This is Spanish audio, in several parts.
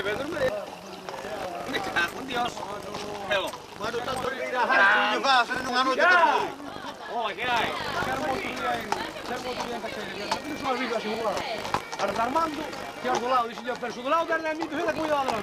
Me cago en Dios. Hello. Waduh, tak berirahan juga, sering nganu kita. Oh, ¿qué hay? Armando, que é do lado, disse-lhe ao perso do lado, dar-lhe a mim, ver a cuidado lá.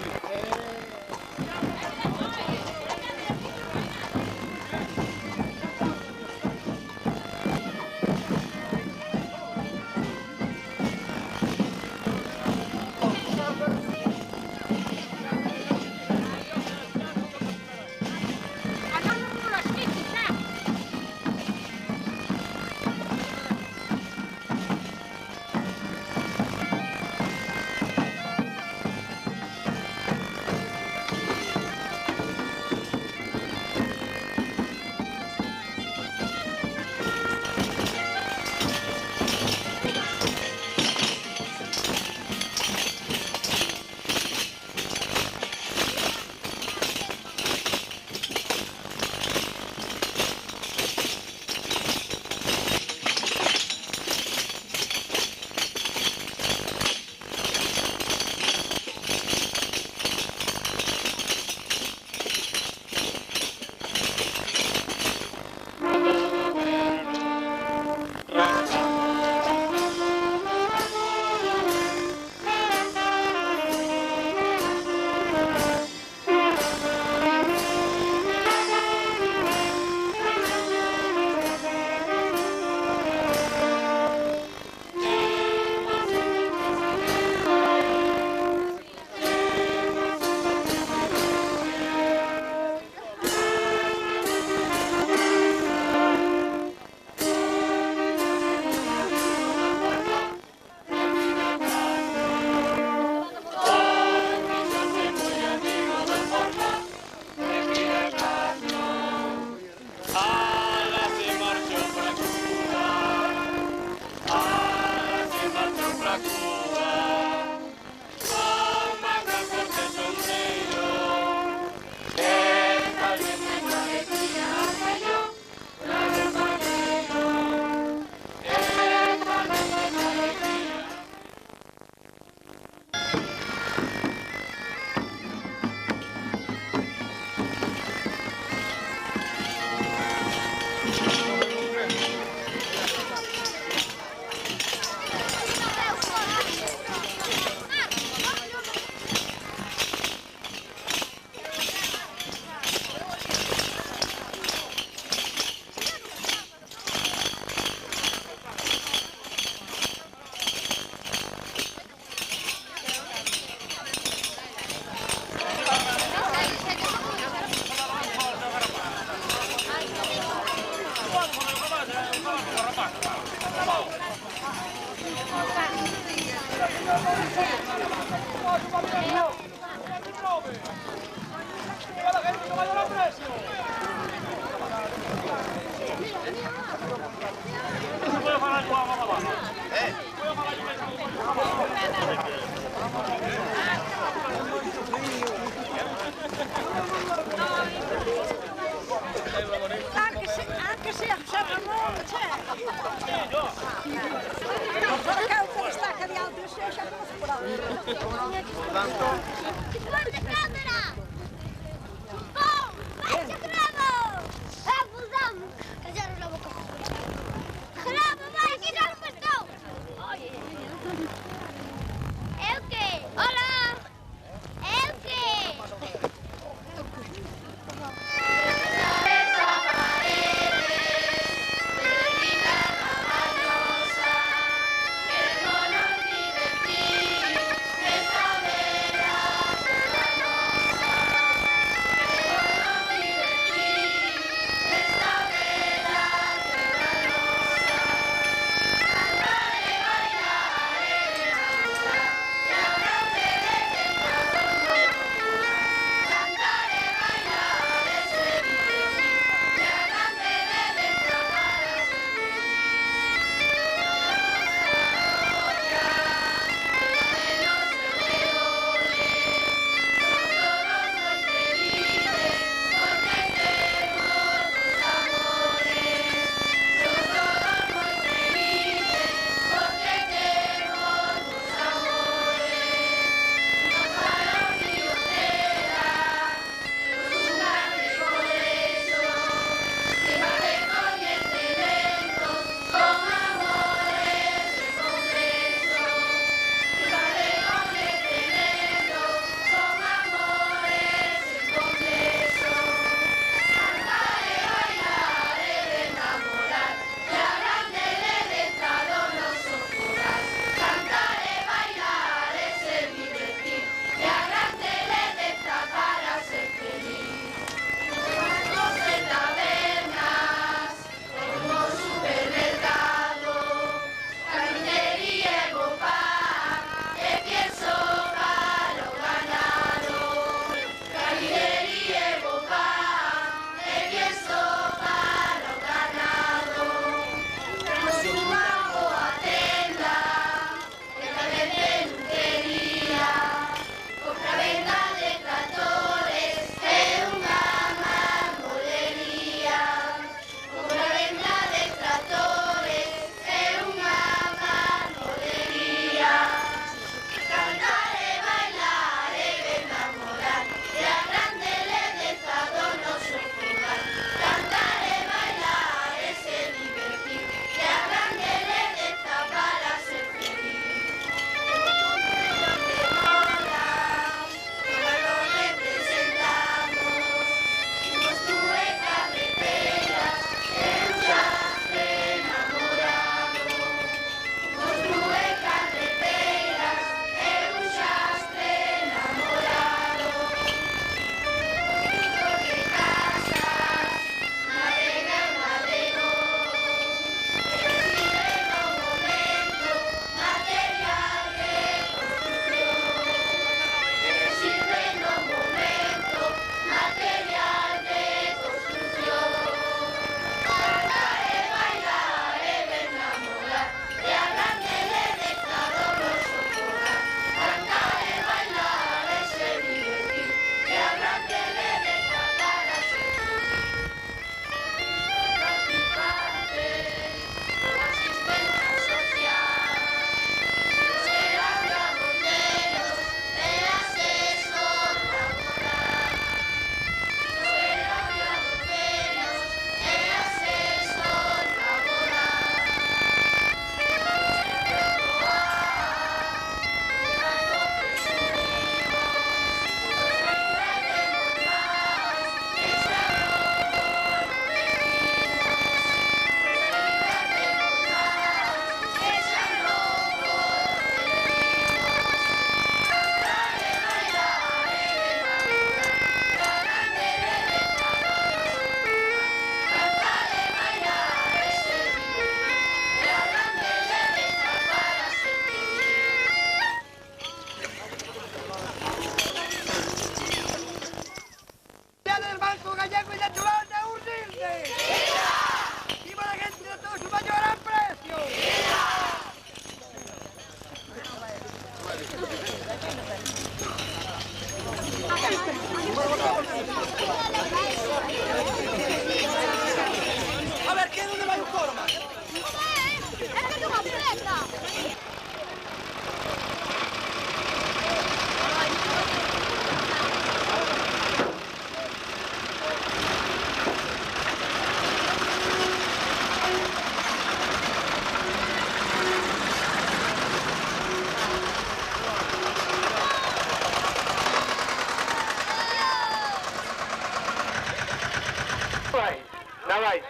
vai.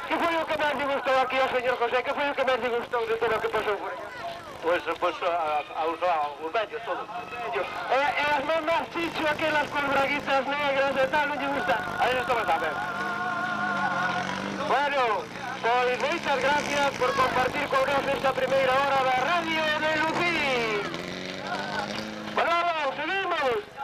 Que foi o que máis lle gustou aquí ao señor José? Que foi o que máis lle gustou de todo o que pasou por aquí? Pues os vellos, todos. E as mamas chicho, aquelas con braguitas negras e tal, non lle gustan? Aí estamos a ver. Bueno, pois moitas gracias por compartir con nós esta primeira hora da Radio de Lucín. Bravo, seguimos.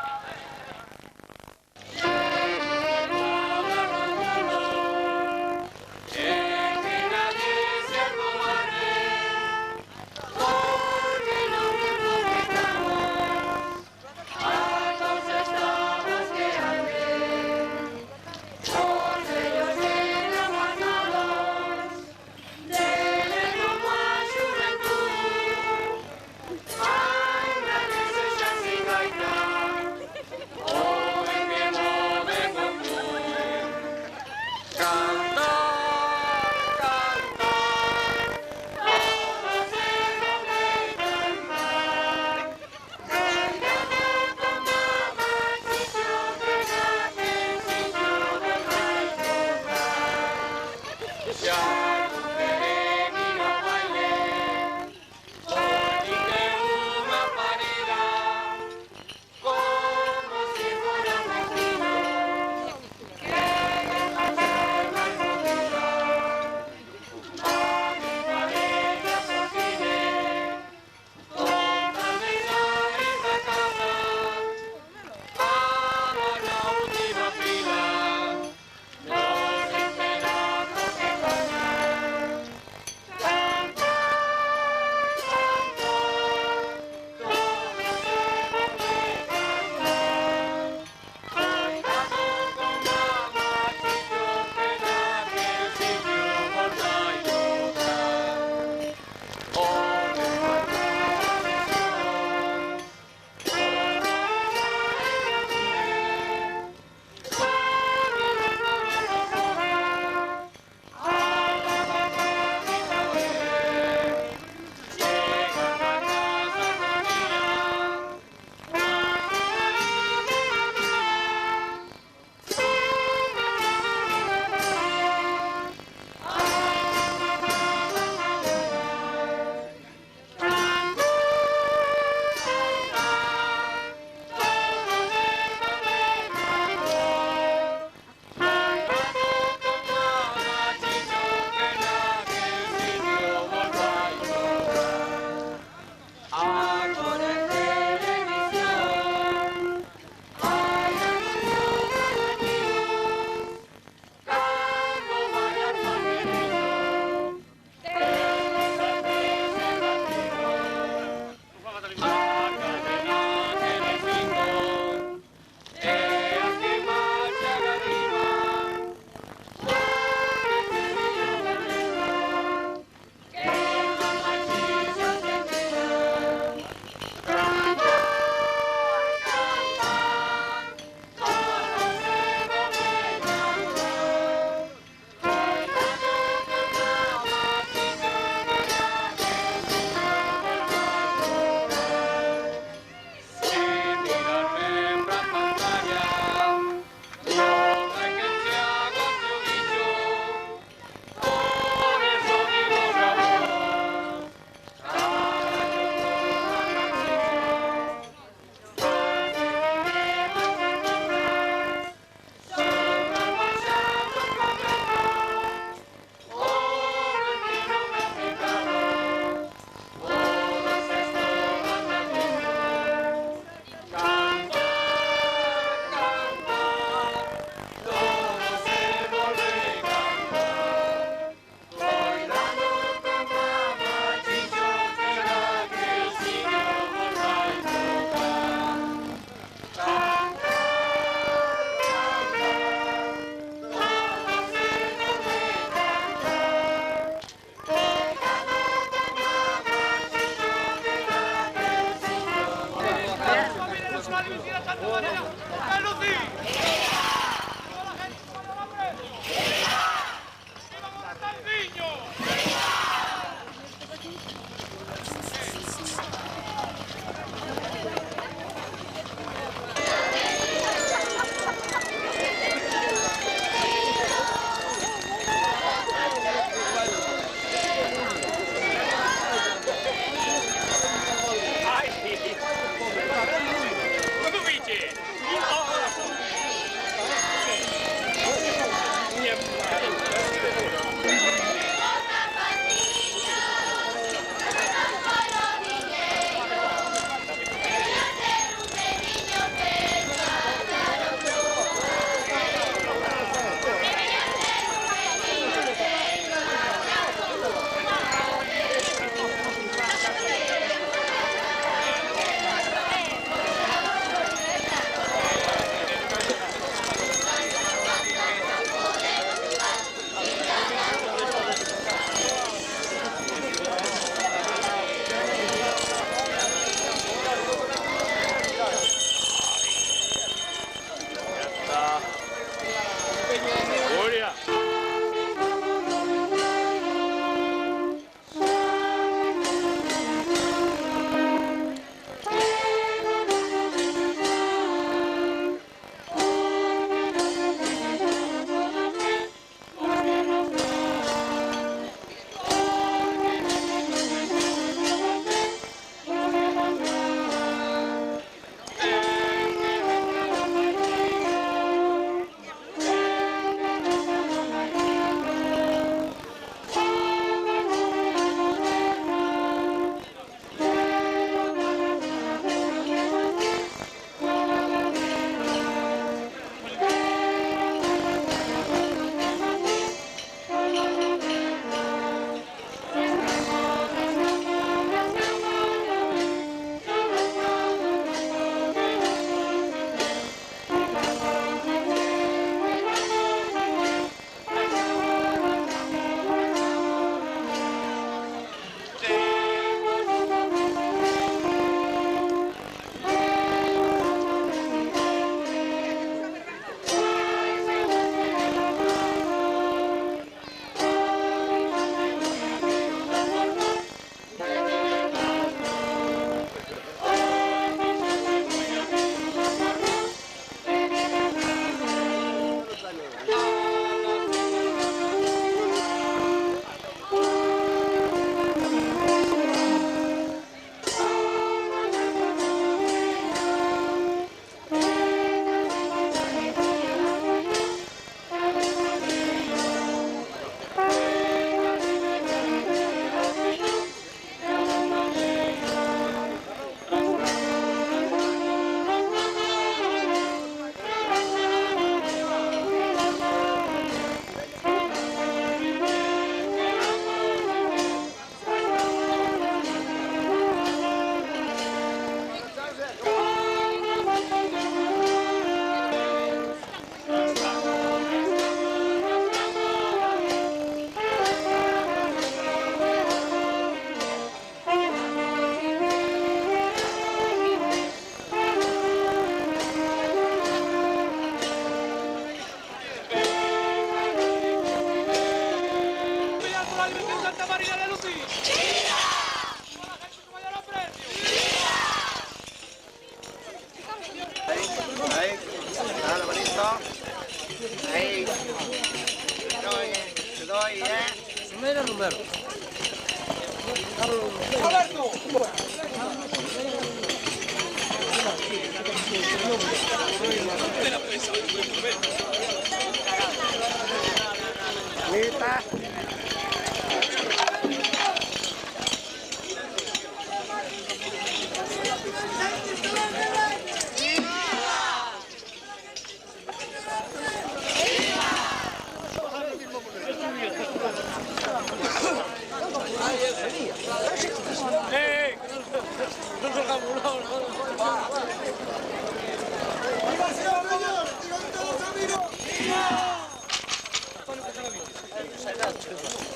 numero.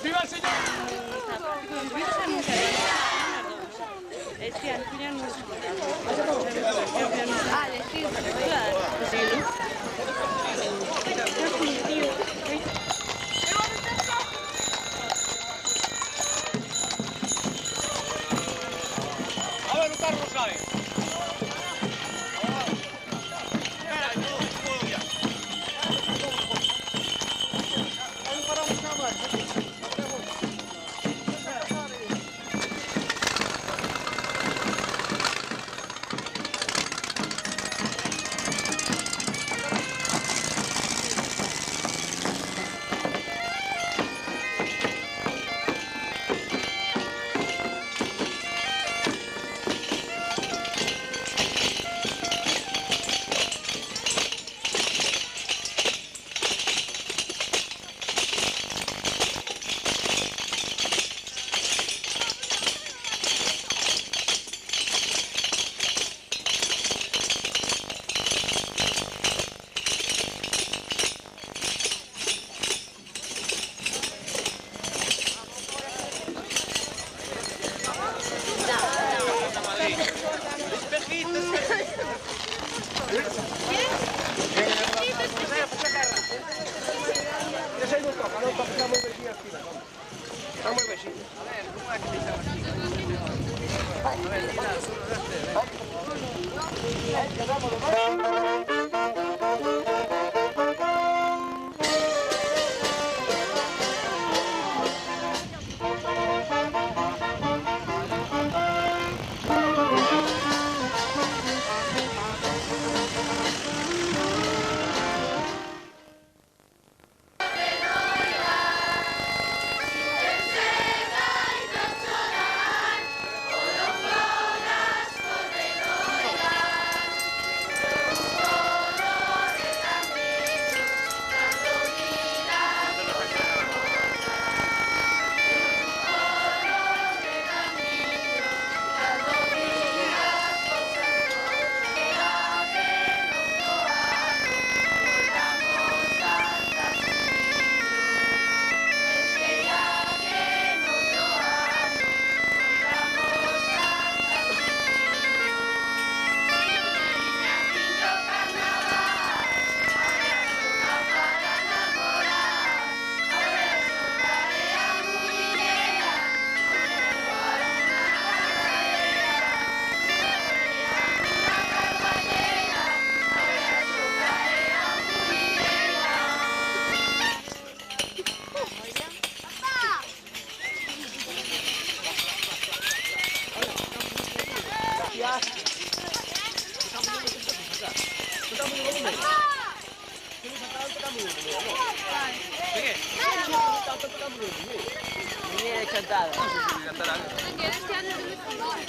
¡Viva el señor! A ver, Lucas Rosales.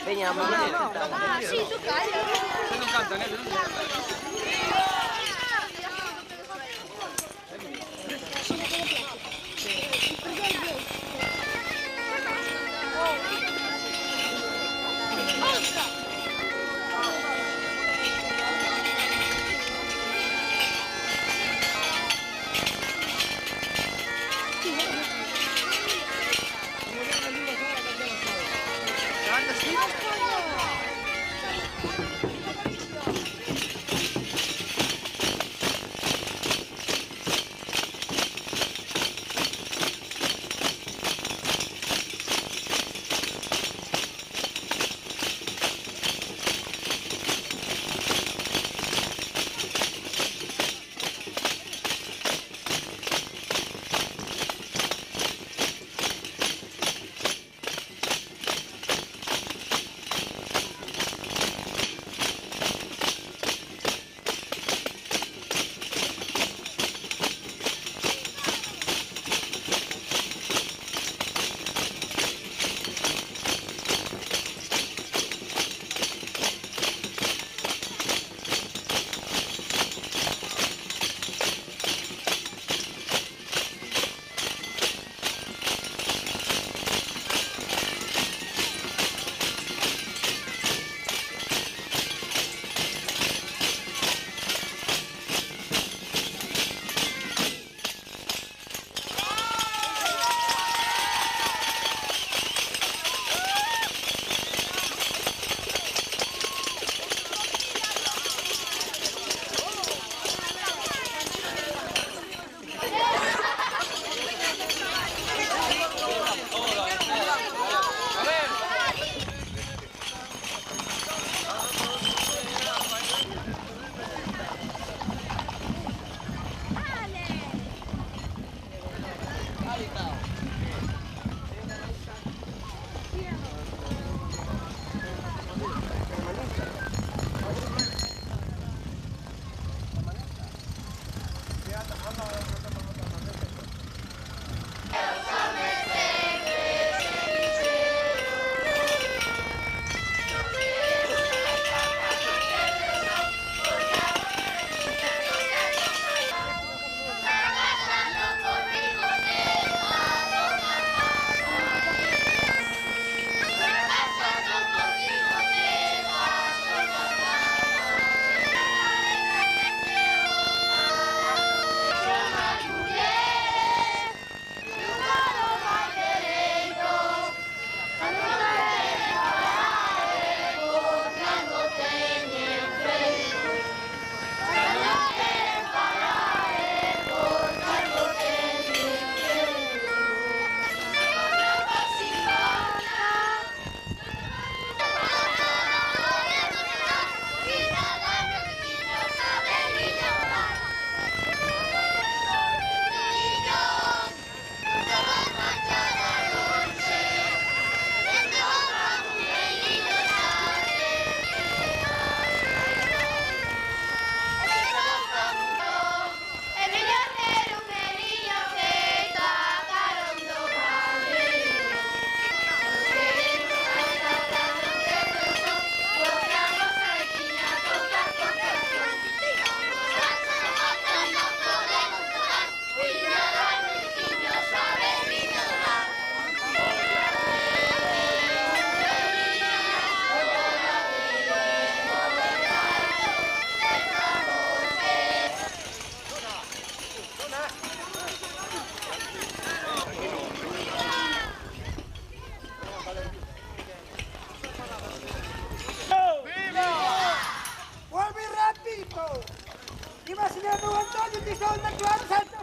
Veniamo, Ah, sì, tu cari. Se non canta niente, non canta. Vuelve rapidito! Imaginemos Antonio que son de Claro Santo.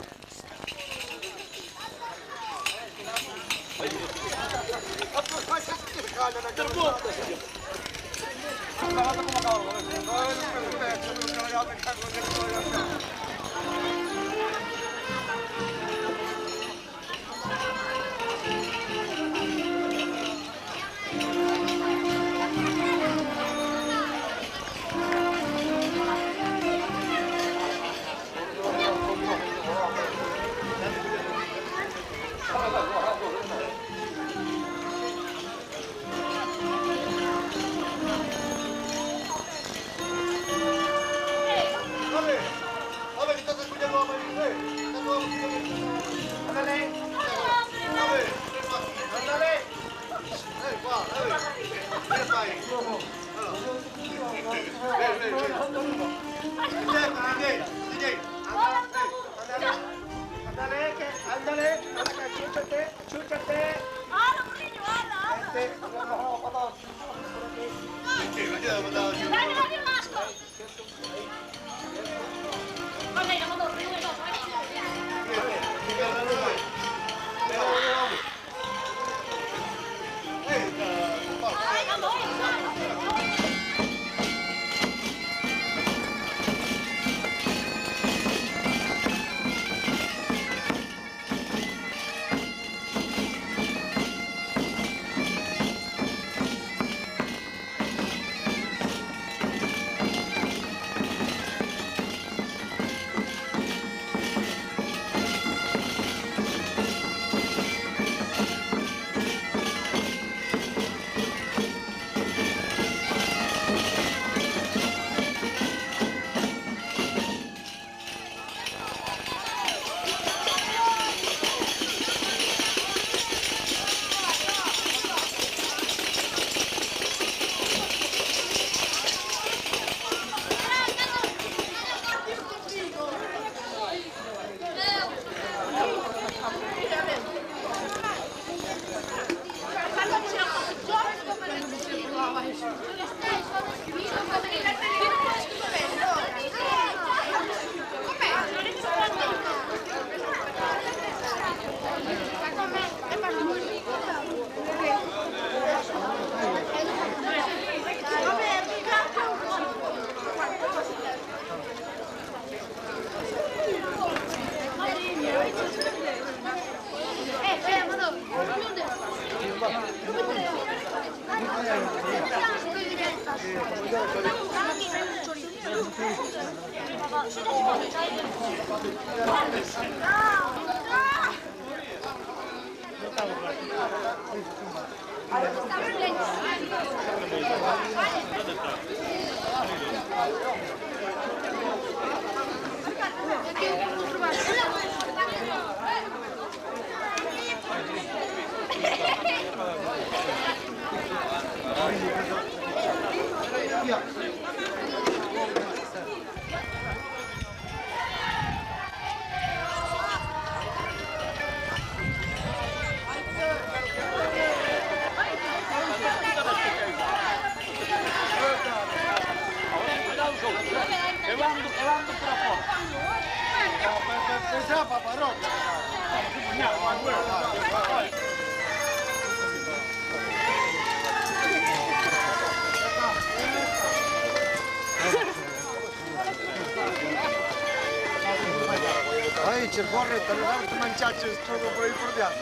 Aí, c'è corretta, non avete mangiato il strogo per il portiamo.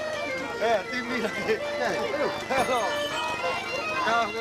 Dimmi che... Ciao,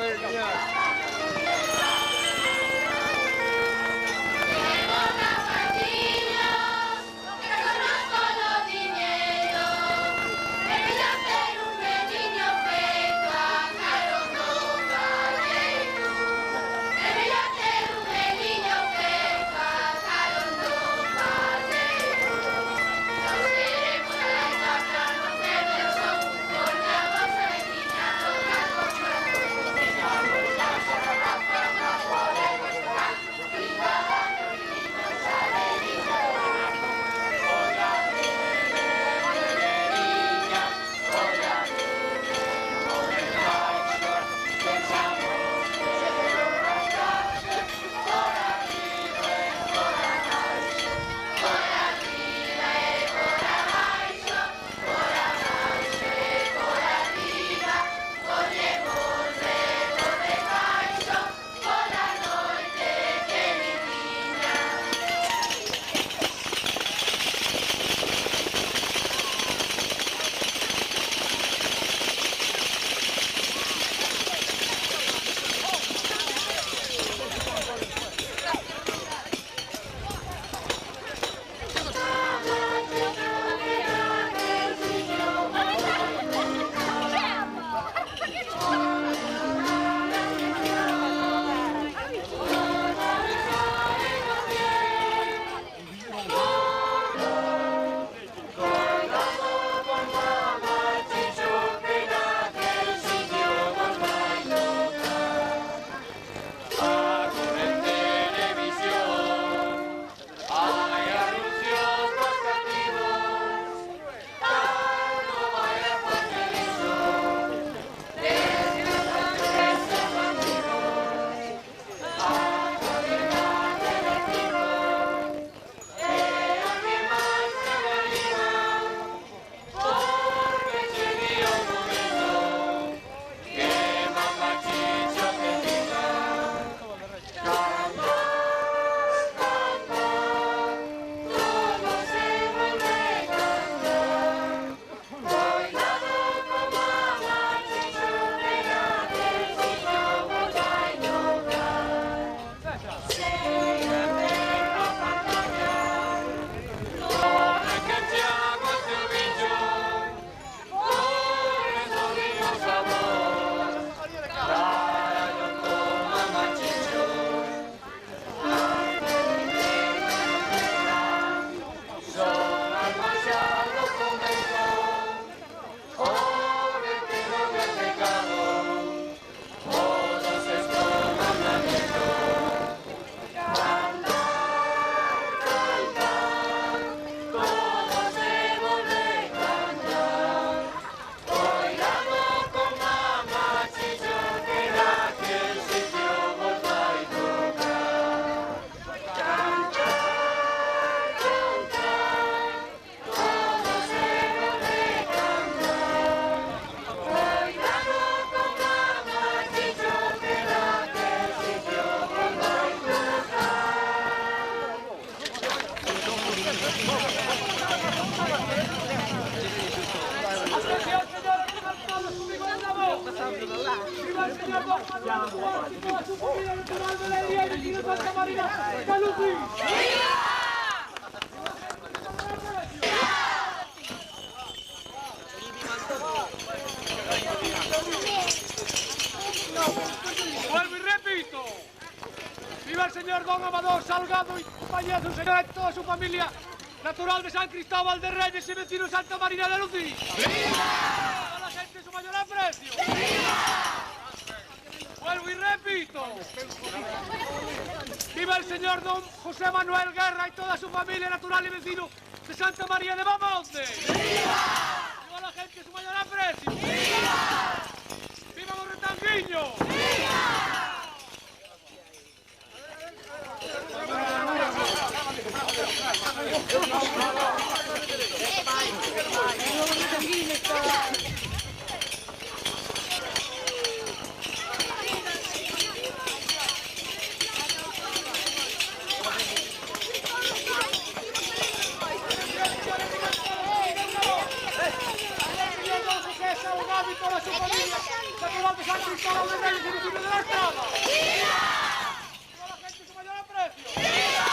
¡Viva el señor Don Manuel Juárez y toda su familia natural de la Día de Santa Marina de Lucín! Vuelvo y repito. ¡Viva el señor Don Amador Salgado y compañía de su señora y toda su familia natural de San Cristóbal de Reyes y vecino Santa Marina de Lucía! ¡Viva! ¡A la gente su mayor aprecio! ¡Viva! Vuelvo y repito. ¡Viva el señor Don José Manuel Guerra y toda su familia natural y vecino de Santa María de Bamonte! ¡Viva! ¡Viva la gente su mayor aprecio! ¡Viva! ¡Viva Don Retanguillo! ¡Viva! Y toda su familia, natural de San Cristóbal de Reyes y vecino de la Estrada. ¡Viva! ¡Viva la gente su mayor aprecio! ¡Viva!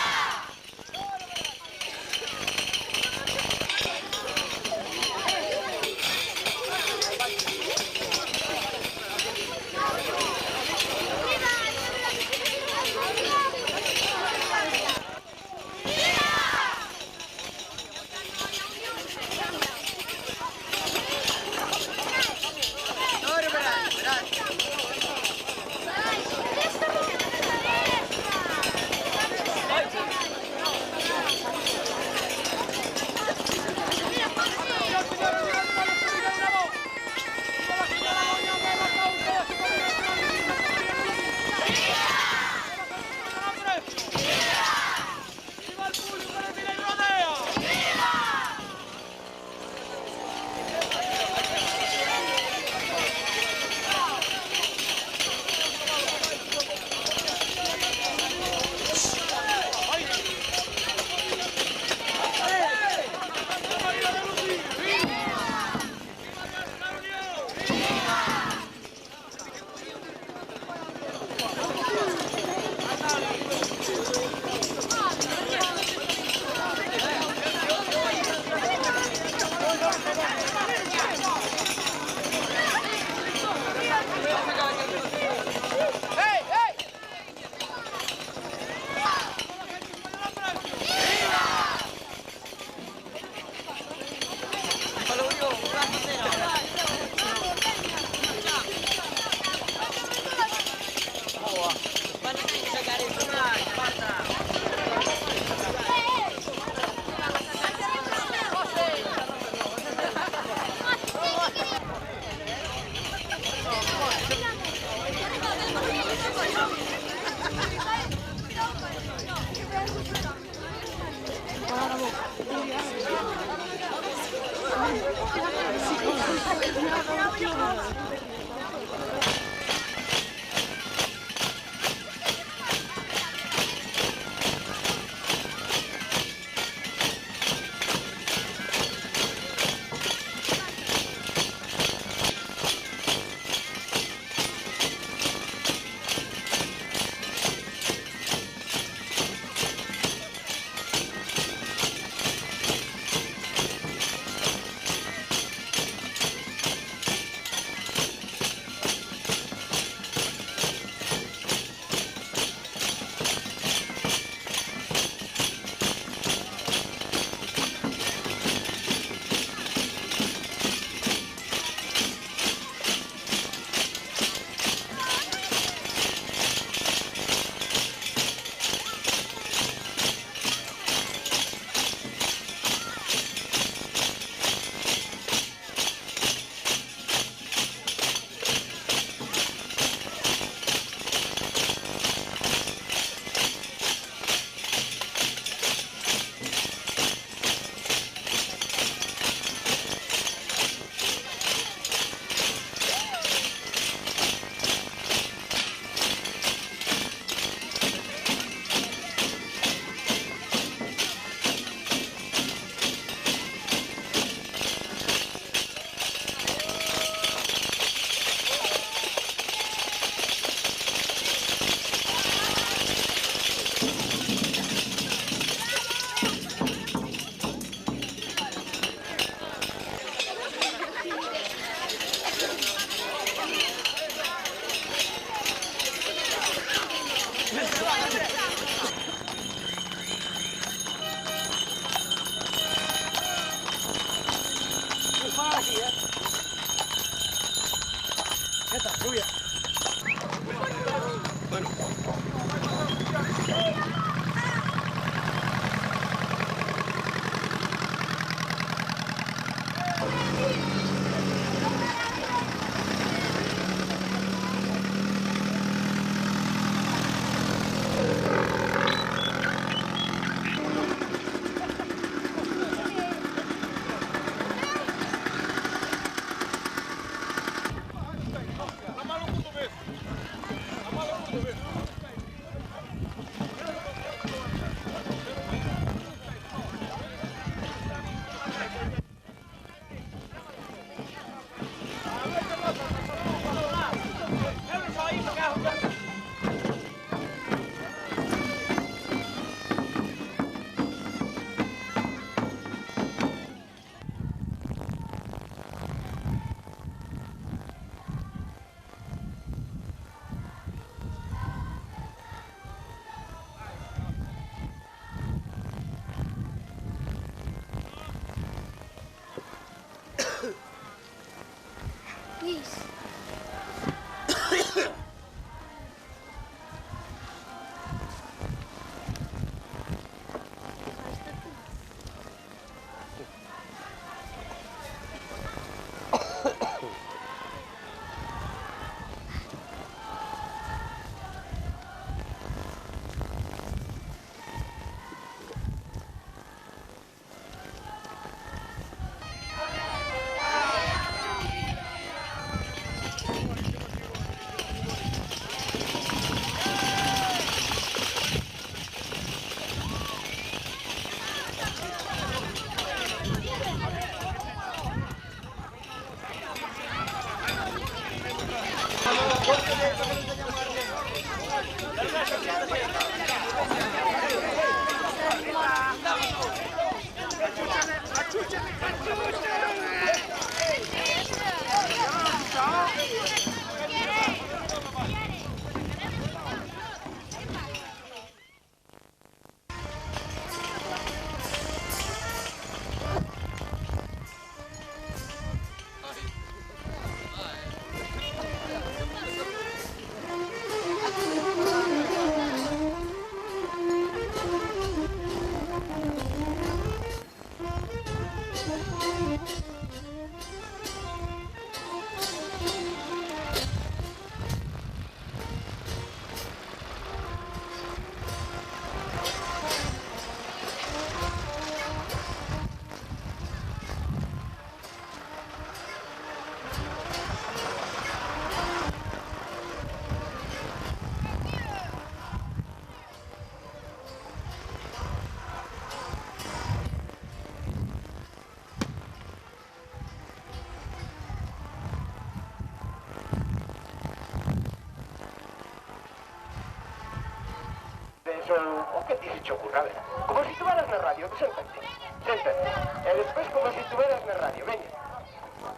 o que ti se che ocurra, a ver. Como se estuveras na radio, séntate. Séntate. E despois como se estuveras na radio, veña.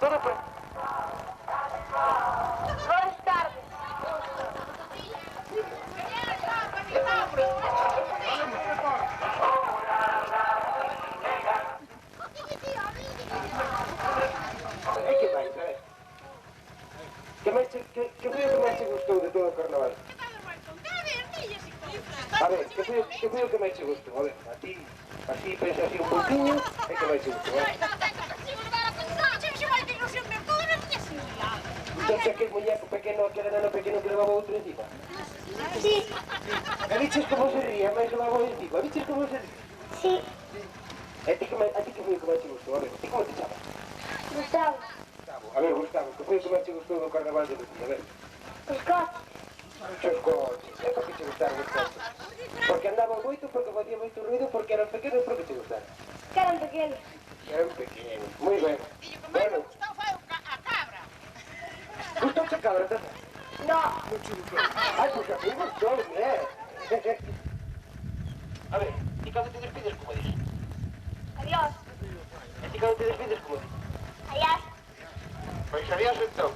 Todo por... Boas tardes. E que máis, a ver? Que foi o que máis te gustou de todo o carnaval? A ver, que foi o que máis te gustou? A ver, a ti pensa así un pouquinho, e que máis te gustou, a ver? Entón, aquel muñeco pequeno, aquele nano pequeno que levaba outro encima? Sí, E viches como se ría, máis levaba outro encima? Viches como se ría? sí, E ti que foi o que máis te gustou? A ver, ti como te chamas? Gustavo. Gustavo. A ver, Gustavo, que foi o que máis te gustou do carnaval de Lucía? A ver. Os coches. Muchos coches. E por que te gustaron os coches? Porque andaban moito, porque facían moito ruido, porque eran pequenos, por que te gustaron? Que eran pequenos. Eran pequenos. Moi ben. Bueno. Gustouche a cabra, tata? No, Ai, pois a mí gustou, A ver, ti cando te despides, como dices? adiós. E ti cando te despides, como dices? Adiós. Pois adiós, entón.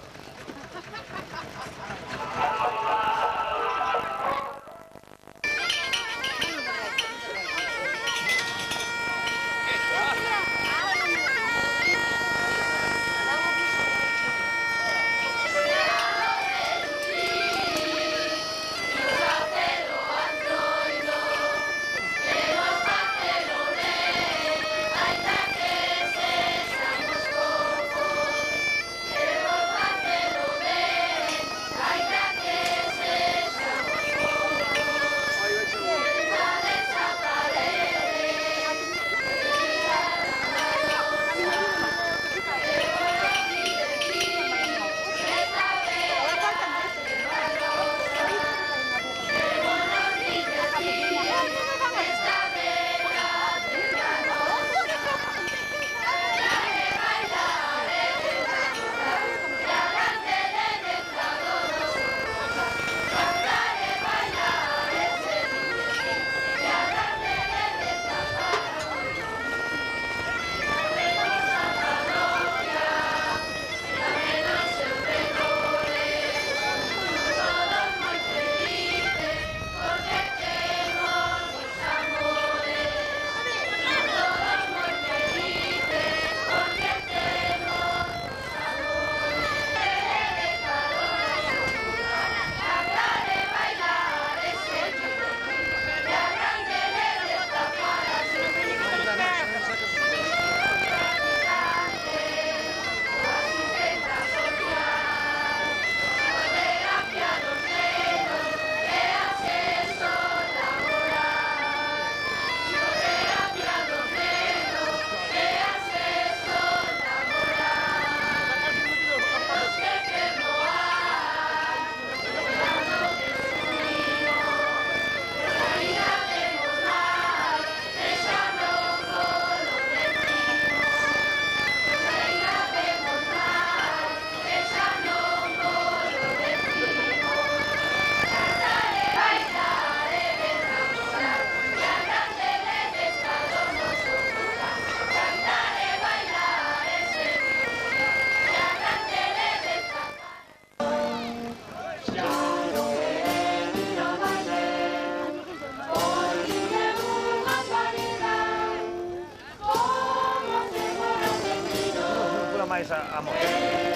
máis a moto.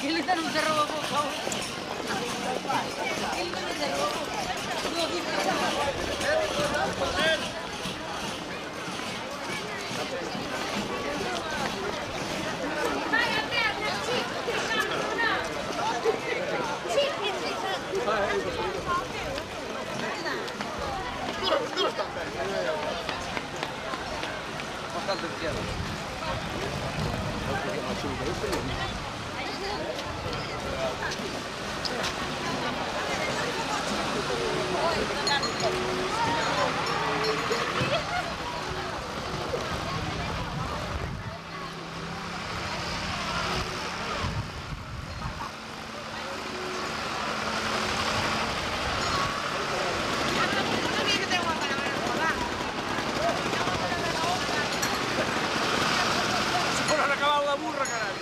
Aquelita non se roba boca. Se fueron a acabar la burra, caray.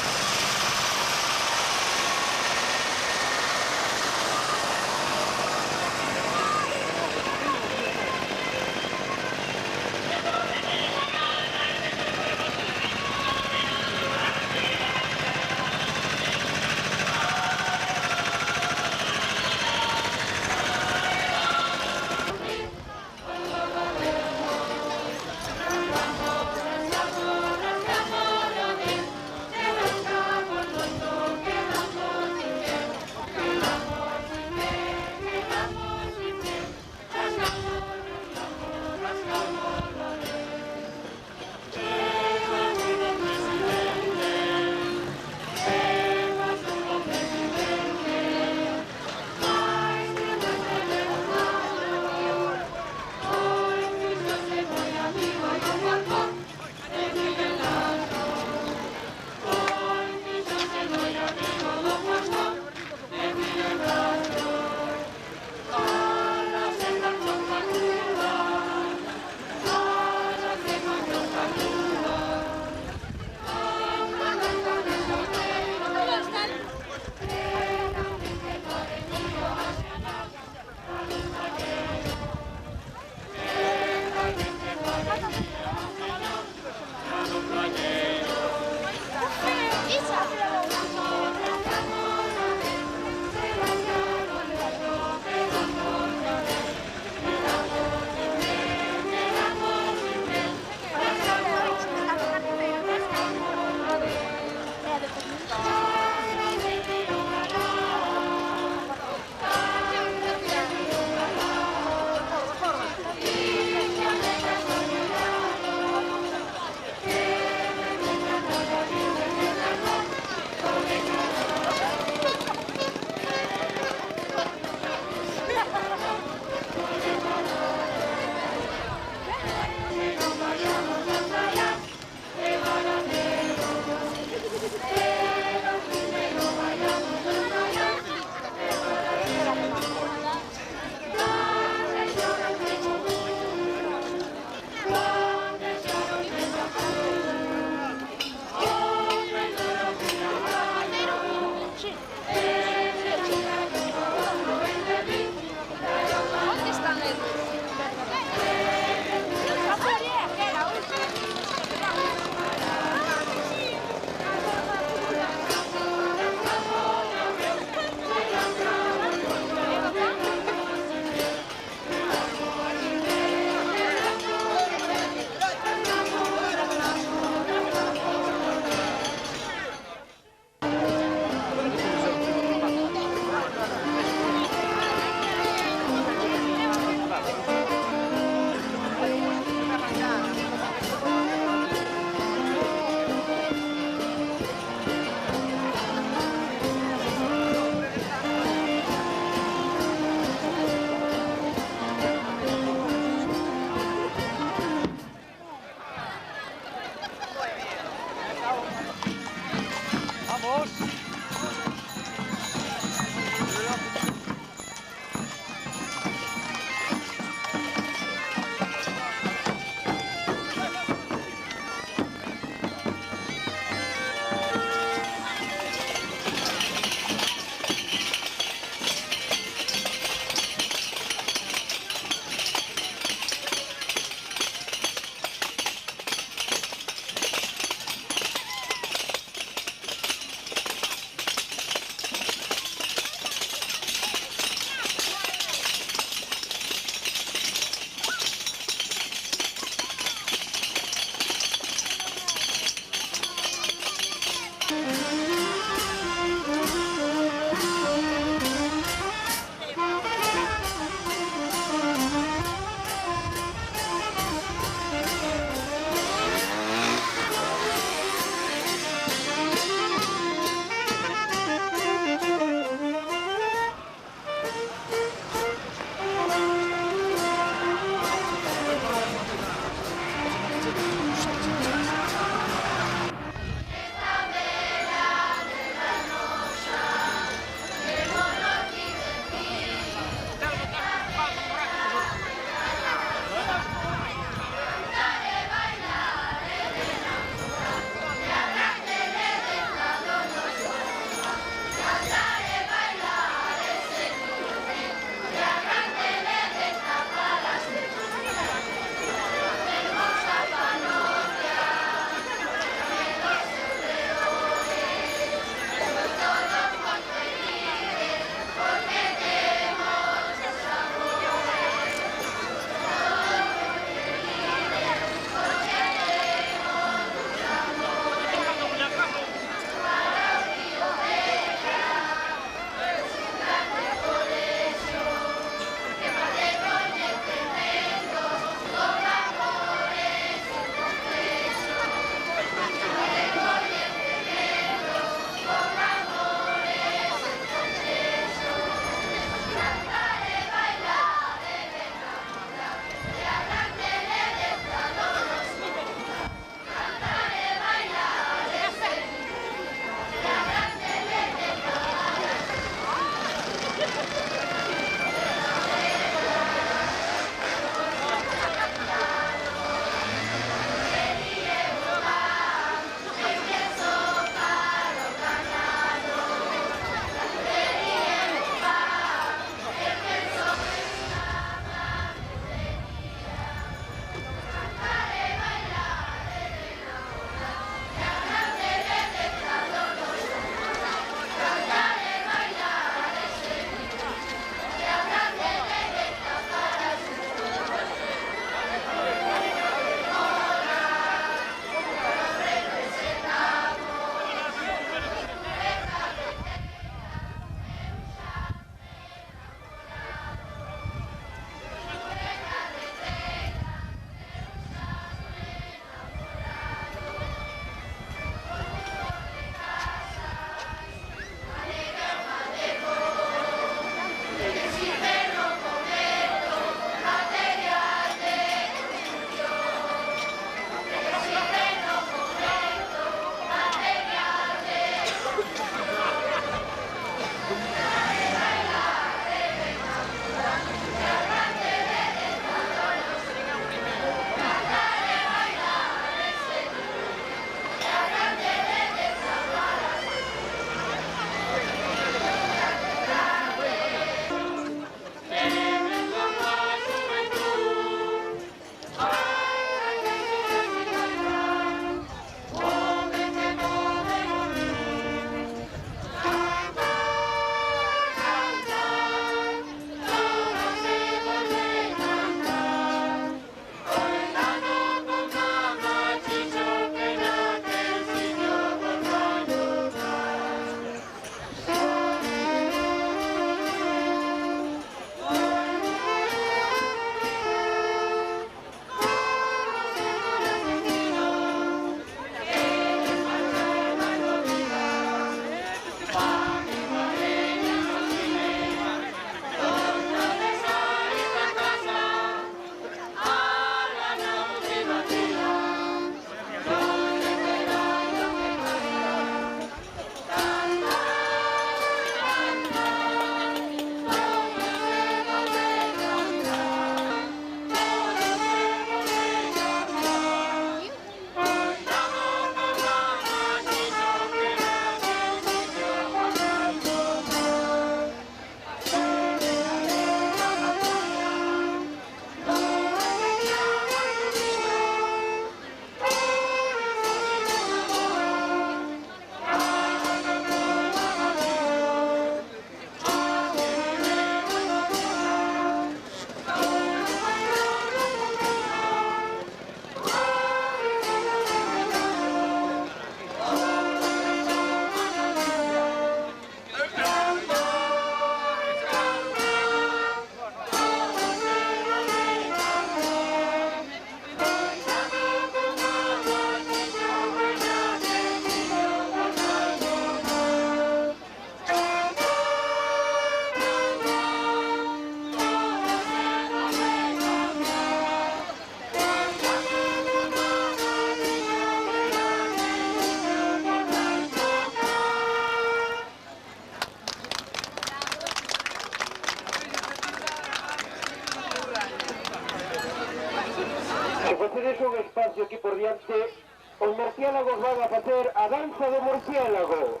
facedes un espacio aquí por diante, os murciélagos van a facer a danza do murciélago.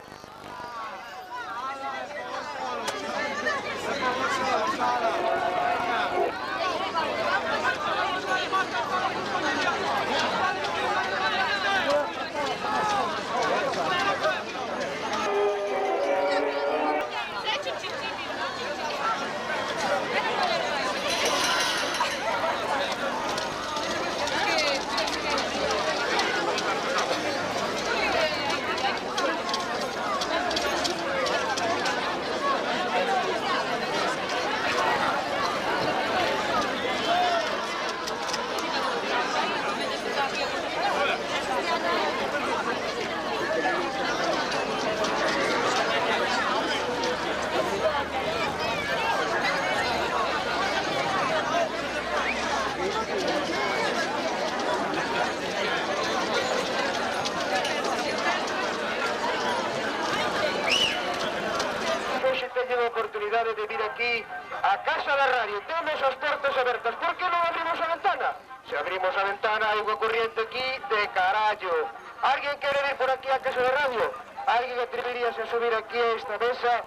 De vir aquí a Casa da Radio. Temos as portas abertas. Por que non abrimos a ventana? Se abrimos a ventana hai unha corriente aquí de carallo. Alguén quere vir por aquí a Casa da Radio? Alguén atreveríase a subir aquí a esta mesa,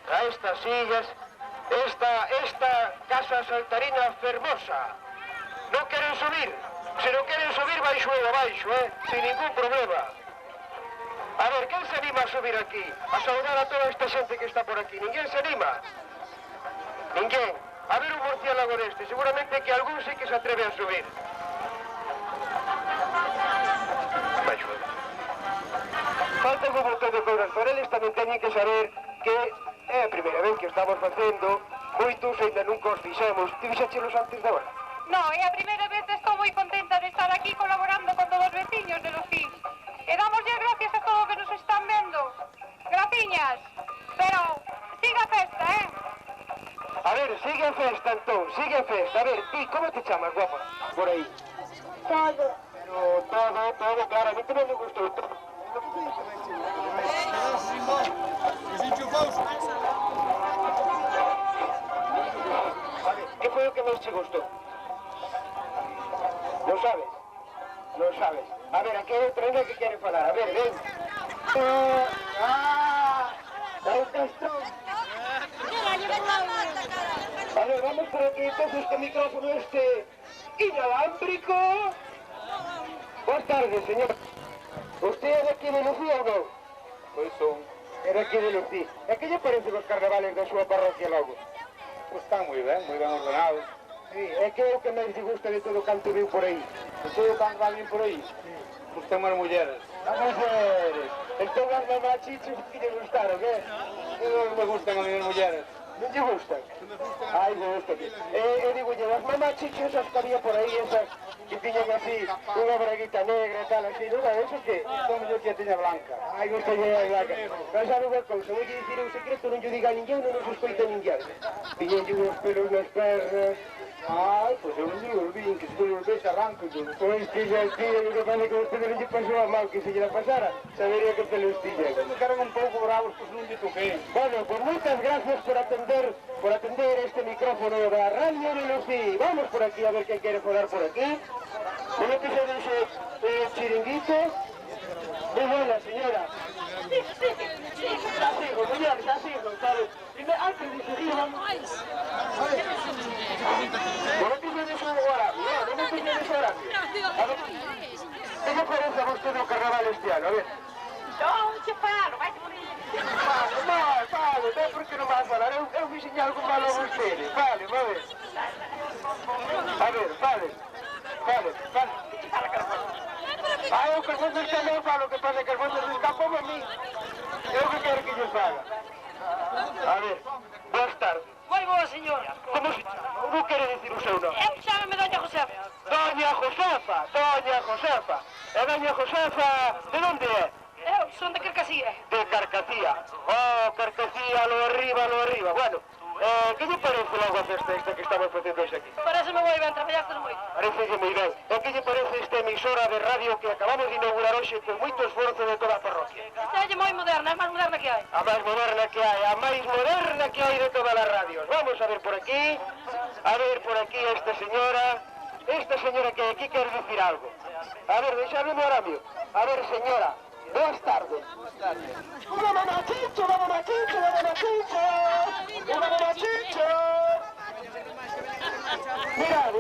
a estas sillas, esta casa saltarina fermosa? Non queren subir? Se non queren subir, baixo eu abaixo, sin ningún problema. A ver, quen se anima a subir aquí? A saudar a toda esta xente que está por aquí. Ninguén se anima? Ninguén. A ver un murciélago deste. Seguramente que algún sí que se atreve a subir. Baixo. Faltan un montón de cousas, pero eles tamén teñen que saber que é a primeira vez que estamos facendo. Moitos ainda nunca os fixemos. Ti fixachelos antes de agora? No, é a primeira vez, estou moi contenta de estar aquí colaborando con todos os veciños de Los Cins. E damoslle gracias a todos que nos están vendo. Graciñas. Pero siga a festa, A ver, sigue a festa, entón, sigue a festa. A ver, ti, como te chamas, guapa? Por aí. Todo. Pero todo, claro, a mí tamén me gustou todo. Vale, que foi o que máis te gustou? Non sabes? Non sabes. A ver, aquí hai outra nena que quere falar. A ver, ven. Dai castrón. A ver, vamos por aquí entonces este micrófono inalámbrico. Boas tardes, señor. ¿Usted é de aquí de Lucía ou non? Pois son. É de aquí de Lucía. E que lle parecen os carnavales da súa parroquia logo? Pois están moi ben ordenados. Sí, é que é o que máis lle gusta de todo o canto viu por aí. E todo tan bien por aí. Pois ten as mulleres. As mulleres. Entón as mamachichos que lle gustaron, que? Non me gustan a mí as mulleres. Non lle gustan? Ai, gusta. E digo, as mamachichos esas que había por aí, esas que tiñan así, unha braguita negra e tal, así, non é eso que? Son yo que a tiña blanca. Ai, gusta lle a blanca. Pero sabe unha cousa, vou dicir un secreto, non lle diga a ninguén, non nos escoita ninguén. Tiñenlle uns pelos nas pernas. Ai, pois eu non digo olvín, que se te volvese arranco e todo. Pois que xa tiña, que pasa que vostede non lle pasou a mal, que se lle la pasara, sabería que pelos tiñan. Me quedan un pouco bravos, pois non lle toquei. Bueno, pues muchas gracias por atender este micrófono da Radio de Lucía. Vamos por aquí a ver quen quere falar por aquí. Un episodio de chiringuito. Muy buena, señora. Ya sigo, señor, ya sigo, ¿sabes? Dime, antes de seguir, vamos. Un episodio de horario, no me pides de horario. A ver, ¿qué le parece a usted do carnaval este ano? A ver. Non che falo, vai te morir. Vale, porque non vas a falar, eu fixen algo malo a vostede, vale. A ver, vale. Eu que vos tamén falo, que pasa que vos escapou a mí. Eu que quero que lles faga. A ver, boas tardes. Moi boa, señora. Como se chama? Non quere dicir o seu nome. Eu chámame Doña Josefa. Doña Josefa. E Doña Josefa, de onde é? Eu son de Carcasía. De Carcasía. Oh, Carcasía, lo arriba. Bueno, que lle parece logo a festa esta que estamos facendo hoxe aquí? Pareceme moi ben, traballaste moito. Parecelle moi ben. E que lle parece esta emisora de radio que acabamos de inaugurar hoxe con moito esforzo de toda a parroquia? Esta é moi moderna, é máis moderna que hai. A máis moderna que hai de todas as radios. Vamos a ver por aquí a esta señora. esta señora que aquí quere dicir algo. A ver, deixadme o aramio. A ver, señora, boas tardes. Una mamachicho, una mamachicho, una mamachicho. Una mamachicho.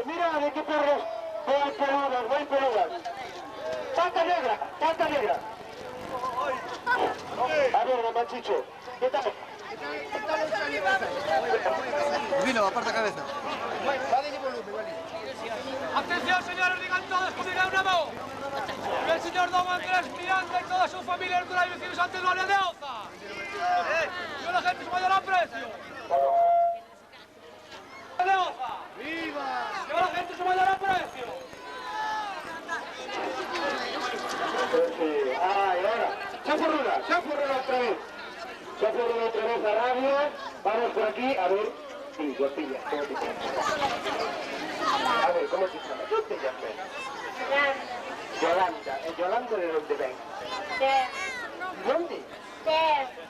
Mirade, que perros. Voy peludas. Tanta negra. A ver, mamachicho, ¿qué tal? Vino, aparta cabeza. Atención, señores, digan todos que digan una voz. Que el señor don Andrés Miranda y toda su familia natural y vecinos ante Gloria de Oza. Que la gente su mayor aprecio. ¡De Oza! ¡Viva! ¡Que la gente su mayor aprecio! Ay, ahora, se furruna otra vez. Se furruna otra vez la radio. Vamos por aquí, a ver. Sí, guapilla, ¿cómo te llamas? A ver, ¿cómo te llamas? ¿Cómo te llamas? Yolanda. ¿Yolanda de dónde ven? ¿Dónde?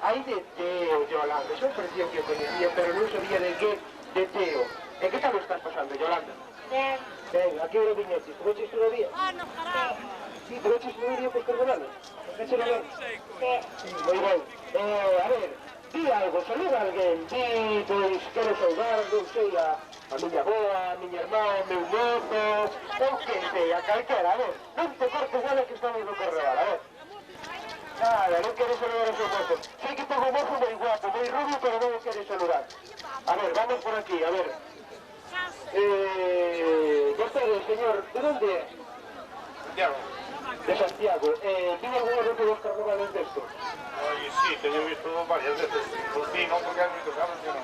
Ahí de Teo, Yolanda. Eso parecía que conocía, pero no sabía de qué, de Teo. ¿En qué tal lo estás pasando, Yolanda? Ven, ¿a qué hora viñetes? ¿Te eches todo día? Sí, ¿te eches todo día por carnavales? ¿Te bien? Sí. Muy bien. A ver, di algo, saluda a alguén. Di, pois, quero saudar, non sei, a miña boa, a miña irmá, o meu mozo, ou que sei, a calquera, a ver. Non te cortes nada que estamos no carnaval, a ver. Nada, non queres saludar a seu mozo. Sei que tengo un mozo moi guapo, moi rubio, pero non o queres saludar. A ver, vamos por aquí, a ver. Vostede, señor, de onde é? Santiago. De Santiago. ¿Tiene alguna vez de los carnavales de estos? Oye, sí, te he visto varias veces. Por fin, no, porque han visto cabros que no.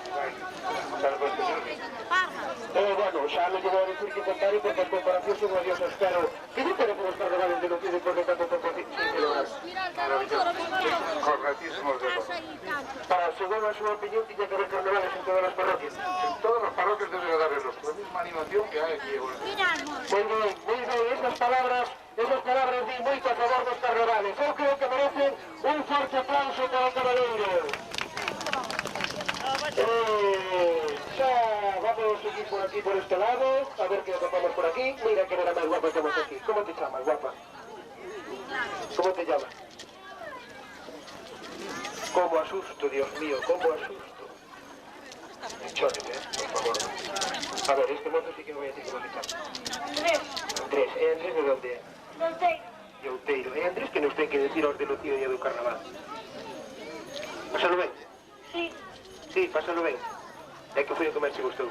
Bueno, xa non llevo a decir que contaré porque as comparacións son odiosas, pero que non queremos os carnavales de Luquí despois de tanto tempo sin celebrar? Correctísimos de todo. Para, según a súa opinión, tiña que haber carnavales en todas as parroquias. En todas las parroquias deben de darles la misma animación que hay aquí. Moi ben, esas palabras di moito a favor dos carnavales. Eu creo que merecen un forte aplauso para o cabaleiro. Xa vamos a seguir por aquí, por este lado, a ver que topamos por aquí. Mira que era máis guapa que estamos aquí. ¿Cómo te chamas, guapa? ¿Cómo te llamas? Cómo asusto, Dios mío, cómo asusto. Chóneme, por favor. A ver, este mozo sí que me voy a decir cómo se llama. Andrés. Andrés de dónde é? De Outeiro. Andrés que nos ten que decir aos de Lucía e do Carnaval. Pásalo ben? Sí, pásalo ben. É que fui a comer se gustou.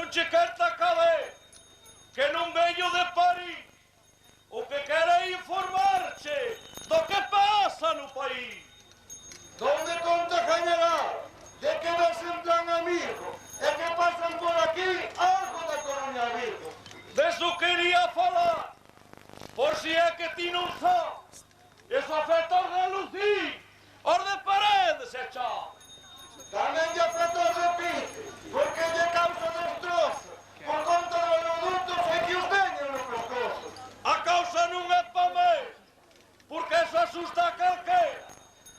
non che querta cade, que non veño de París, o que quere informarche do que pasa no país. ¿Dónde conta general? De que ves en plan amigo? E que pasan por aquí algo de coronavirus. Deso quería falar, por si é que ti non sabes. Eso afecta aos de Lucía, aos de Paredes e Chá. Tamén lle afecta o repite, porque lle causa destrozo, por conta dos produtos e que os teñen no pescozo. A causa non é pa mí, porque eso asusta a calquera.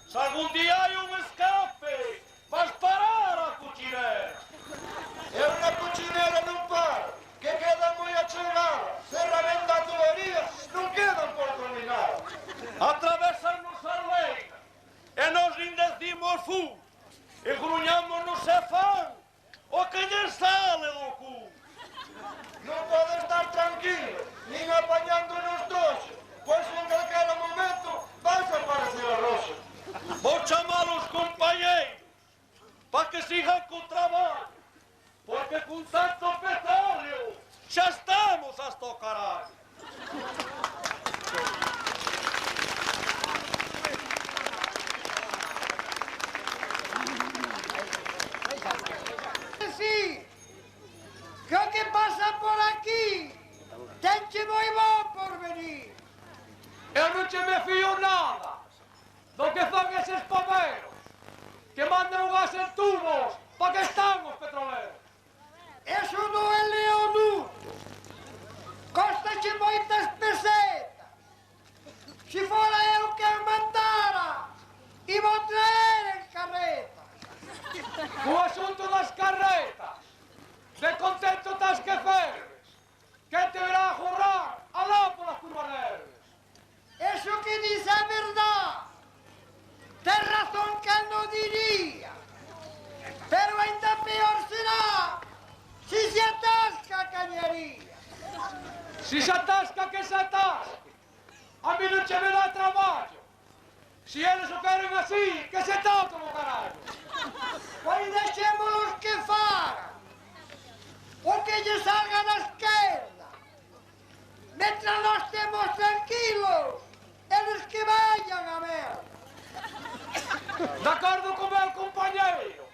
Se algún día hai un escape, vas parar a cuchinera. É unha cuchinera non para, que queda moi achegada. Se rebenta a tubería, non quedan por dominar. Atravesarnos a leira, e nos nin decimos fu, e gruñámonos e fan, o que lle sale do cu. Non pode estar tranquilo, nin apañándonos toxos, pois en calquera momento vais a aparecer a roxa. Vou chamar os compañeiros, pa que sigan co traballo, porque con tanto petróleo xa estamos hasta o carallo. Sí, que o que pasa por aquí tenche moi bon por venir. Eu non che me fío nada do que fan eses pomeiros que mandan o gas en tubos pa que están os petroleros. Eso non é leonudo. Costache moitas pesetas. Se fora eu que o mandara, iba a traer en carreta. O asunto das carretas, de contento tas que ferves, que te verá a jorrar alá polas turbaneres. Eso que dice a verdad. Ten razón que non diría. Pero ainda peor será si se atasca a cañería. Si se atasca, que se atasque. A mí non che me dá traballo. Si eles o queren así, que se toquen o carallo. Pois deixémolos que fagan. O que lle salga da esquerda. Mentre nós temos tranquilos, eles que vayan a merda. De acordo co meu compañeiro.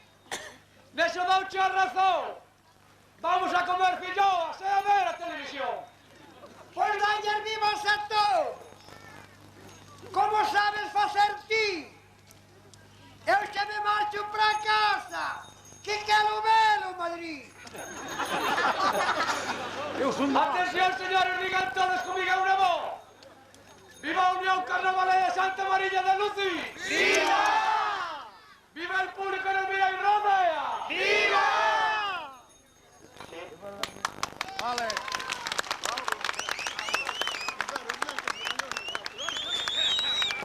Nexo douche a razón. Vamos a comer filloas e a ver a televisión. Pois dalles vivas a todos. Como sabes facer ti? Eu xa me marcho para casa, que quero ver o Madrid. Atención, señores, digan todos comigo una voz. ¡Viva Unión Carnavalera de Santa María de Lucí! ¡Viva! ¡Viva el público en el Villa y Rodea! ¡Viva! Vale.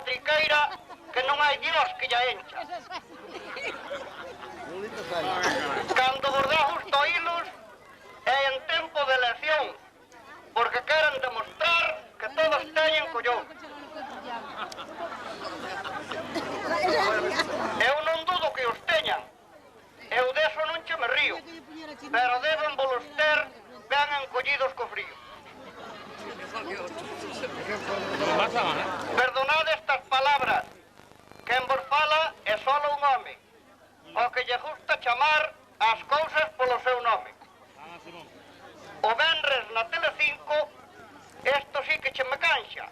Triqueira, que non hai Dios que lla encha. Cando vos dá justo hilos, é en tempo de elección, porque queren demostrar que todos teñen collón. Eu non dudo que os teñan, eu deso non che me río, pero deben volos ter ben encollidos co frío. Perdonad estas palabras, quen vos fala é solo un home, o que lle gusta chamar as cousas polo seu nome. O venres na Telecinco, esto sí que che me canxa.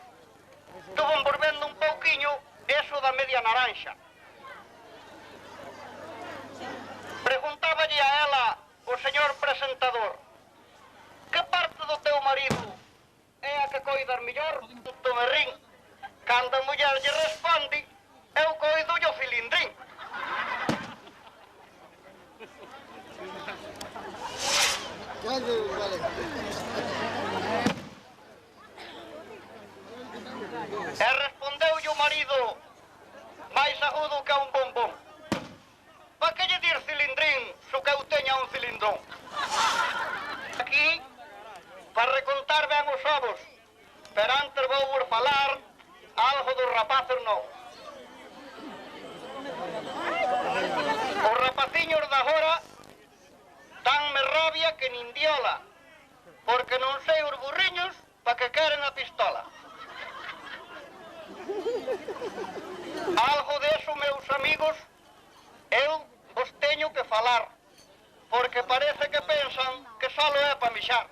Estuvo envolvendo un pouquiño eso da media naranja. Preguntáballe a ela o señor presentador: que parte do teu marido é a que coidas mellor? Do merrín. Cando a muller lle responde: eu coido o cilindrín. E respondeulle o marido máis agudo que un bombón: pa que lle dir cilindrín so que eu teña un cilindrón? Aquí, para recontar ben os ovos, pero antes vou por falar algo dos rapaces novos. Os rapaciños de agora danme rabia rabia que nin diola, porque non sei os burriños pa que queren a pistola. Algo deso, meus amigos, eu vos teño que falar, porque parece que pensan que só é pa mixar.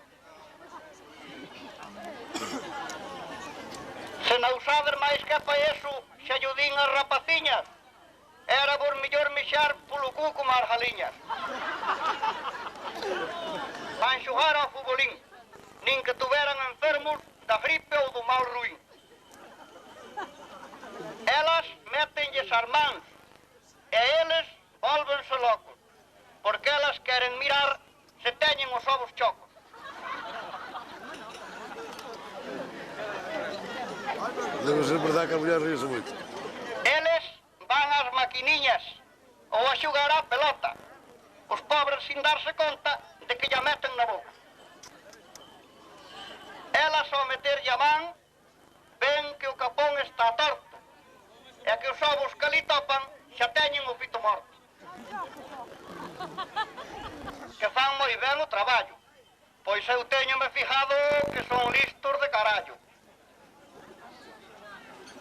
Se non saber máis que pa eso, xa llo din as rapaciñas, era vos mellor mixar polo cu como as galiñas. Van xogar ao futbolín, nin que tuveran enfermos da gripe ou do mal ruín. Elas métenlles as mans e eles volvense locos, porque elas queren mirar se teñen os ovos chocos. Deve ser verdade que a mulher ríe-se moito. Eles van ás maquiniñas ou a xogar á pelota, os pobres sin darse conta de que lla meten na boca. Elas ao meterlle a man ven que o capón está torto e que os ovos que ali topan xa teñen o pito morto. Que fan moi ben o traballo, pois eu teñome fijado que son listos de carallo.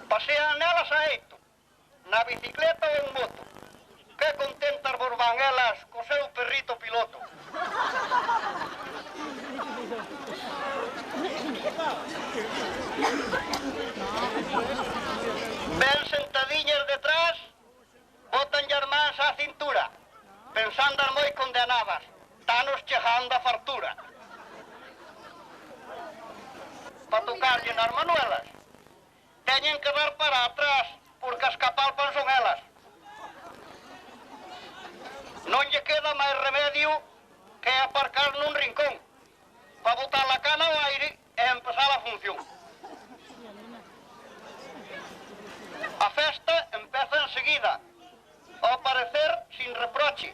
Pasean nelas a eito, na bicicleta ou en moto. Que contentas vos van elas co seu perrito piloto. Ben sentadiñas detrás, botanlle as mans á cintura, pensando as moi condenadas, tanos chegando a fartura. Pa tocarlle nas manuelas, teñen que dar para atrás, porque as capalpan son elas. Non lle queda máis remedio que aparcar nun rincón, pa botar a cana ao aire e empezar a función. A festa empeza enseguida, ao parecer sin reproche.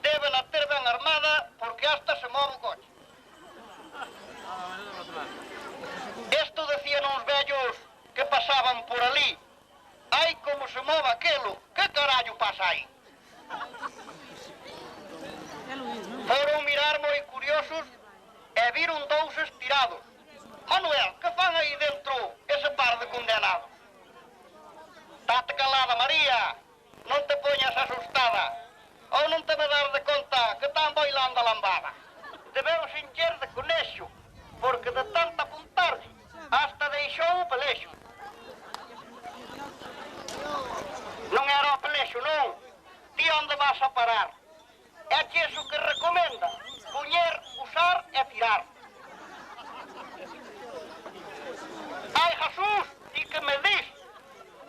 Deben a ter ben armada porque hasta se move o coche. Isto decían uns vellos que pasaban por ali. Ai, como se move aquelo, que carallo pasa aí? Foron mirar moi curiosos e viron dous estirados. Manuel, que fan aí dentro ese par de condenados? Tate calada, María, non te poñas asustada. Ou non te me das de conta que están bailando a lambada. Debemos encher de conexo, porque de tanta apuntarse hasta deixou o pelexo. Non era o pelexo, non. Ti onde vas a parar? É que iso que recomenda, poñer, usar e tirar. Ai, Jesús, ti que me dis?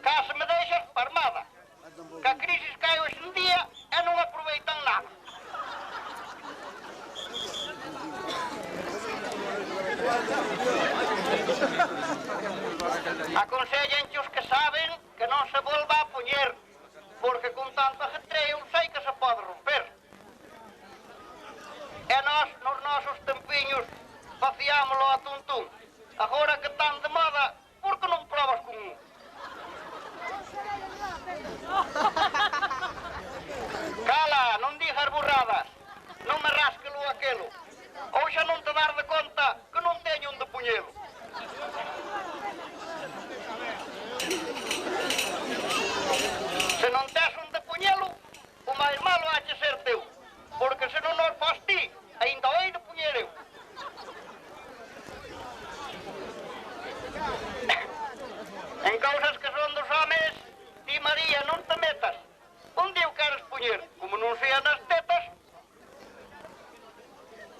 Case me deixas parmada. Que a crisis cae hoxe en día e non aproveitan nada. Aconsellenche os que saben que non se volva a poñer, porque con tanto ajetreo sei que se pode romper. E nós, nos nosos tempiños, faciámolo a tuntún. Agora que están de moda, por que non probas con un? Cala, non digas burradas, non me rasquelo aquelo. Ou xa non te dar de conta que non teño onde puñelo. Se non tes onde puñelo, o máis malo hache ser teu, porque se non nos fas ti, ainda o hei de puñer eu. En cousas que son dos homes, ti, María, non te metas. Onde o queres puñer? Como non sean nas tetas.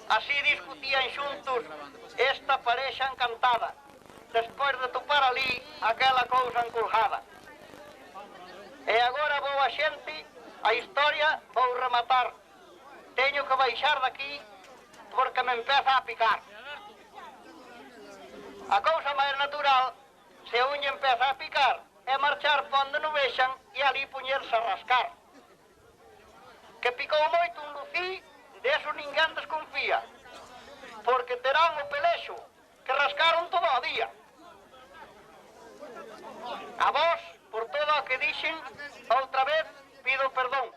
Así discutían xuntos esta parexa encantada, despois de topar ali aquela cousa encolgada. E agora vou a xente, a historia vou rematar. Teño que baixar daqui porque me empeza a picar. A cousa máis natural, se a uña empeza a picar, é marchar pa onde non vexan e ali poñerse a rascar. Que picou moito un lucí, deso ninguén desconfía, porque terán o pelexo que rascaron todo o día. A vos, por todo o que dixen, outra vez pido perdón.